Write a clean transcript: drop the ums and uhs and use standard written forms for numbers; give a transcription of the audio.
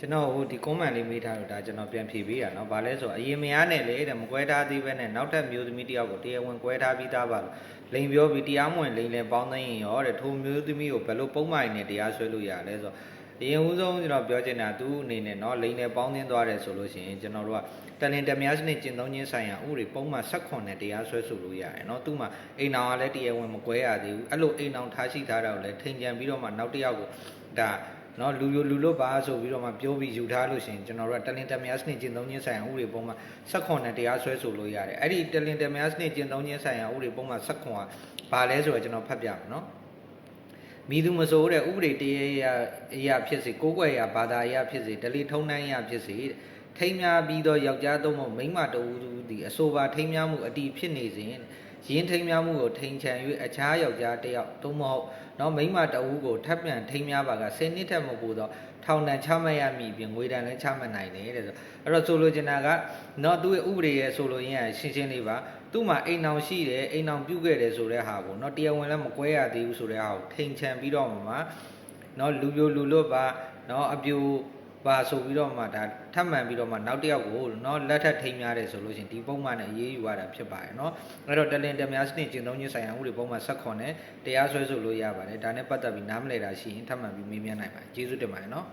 ကျွန်တော်ဟိုဒီ comment လေးမေးထားလို့ဒါကျွန်တော်ပြန်ဖြေပေးတာเนาะဘာလဲဆိုတော့အရင်မယားနဲ့လေတဲ့မကွဲထားသေးပဲနဲ့နောက်ထပ်မျိုးသမီးတယောက်ကိုတရားဝင်ကွဲထားပြီးသားပါလို့လိန်ပြောပြီးတရားမဝင်လိန်လဲပေါင်းသိရင်ရောတဲ့ထိုမျိုးသမီးကိုဘယ်လိုပုံမှန်နဲ့တရားစွဲလို့ရလဲဆိုတော့အရင်ဦးဆုံးကျွန်တော်ပြောချင်တာသူ့အနေနဲ့เนาะလိန်လဲပေါင်းသိသွားတယ်ဆိုလို့ရှိရင်ကျွန်တော်တို့ကတလင်တမယားစနစ်ကျင့်သုံးခြင်းဆိုင်ရာဥပဒေပုံမှန်18နဲ့တရားစွဲဆိုလို့ရတယ်เนาะသူ့မှာအိမ်အောင်ကလည်းတရားဝင်မကွဲရသေးဘူးအဲ့လိုအိမ်အောင်ထားရှိထားတာကိုလည်းထိန်ကြံပြီးတော့မှနောက်တစ်ယောက်ကိုဒါနော်လူလို့ပါဆိုပြီးတော့မှပြောပြီးယူထားလို့ရှိရင်ကျွန်တော်တို့ကတလင်တမယားစနစ်ကျင့်သုံးခြင်းဆိုင်ရာဥပဒေပုံမှန်18နဲ့တရားစွဲဆိုလို့ရတယ်အဲ့ဒီတလင်တမယားစနစ်ကျင့်သုံးခြင်းဆိုင်ရာဥပဒေပုံမှန်18ကဘာလဲဆိုတော့ကျွန်တော်ဖတ်ပြမယ်နော်မိသူမဆိုတဲ့ဥပဒေတရားအရာဖြစ်စေကိုးကွယ်ရာဘာသာအရာဖြစ်စေဒလိထုံးတမ်းအရာဖြစ်စေထိမ်းများပြီးတော့ယောက်ျားသုံးဖို့မိန်းမတဦးဒီအဆိုပါထိမ်းများမှုအတီးဖြစ်နေစဉ်ရင်းထိမ်းများမှုကိုထိန်ချန်၍အခြားယောက်ျားတစ်ယောက်သို့မဟုတ်နော်မိန်းမတဦးကိုထပ်ပြန်ထိမ်းများပါက10နှစ်ထက်မပိုတော့ထောင်ဒဏ်ချမှတ်ရမည်ပြင်ငွေဒဏ်လည်းချမှတ်နိုင်တယ်တဲ့ဆိုအဲ့တော့ဆိုလိုချင်တာကနော်သူ့ရဲ့ဥပဒေရဲ့ဆိုလိုရင်းကရှင်းရှင်းလေးပါသူ့မှာအိမ်အောင်ရှိတယ်အိမ်အောင်ပြုတ်ခဲ့တယ်ဆိုတဲ့ဟာကိုနော်တရားဝင်လည်းမကွဲရသေးဘူးဆိုတဲ့ဟာကိုထိန်ချန်ပြီးတော့မှနော်လူပြိုလူလွတ်ပါနော်အပြိုပါဆိုပြီးတော့မှဒါထပ်မှန်ပြီးတော့မှနောက်တစ်ယောက်ကိုเนาะလက်ထပ်ထိမ်းများတယ်ဆိုလို့ရှိရင်ဒီပုံမှန်နဲ့အရေးယူရတာဖြစ်ပါတယ်เนาะအဲ့တော့တလင်တမယားစနစ်ကျင့်သုံးခြင်းဆိုင်ရာဥပဒေပုံမှန်18နဲ့တရားစွဲဆိုလို့ရပါတယ်ဒါနဲ့ပတ်သက်ပြီးနားမလည်တာရှိရင်ထပ်မှန်ပြီးမေးမြန်းနိုင်ပါတယ်ကျေးဇူးတင်ပါတယ်เนาะ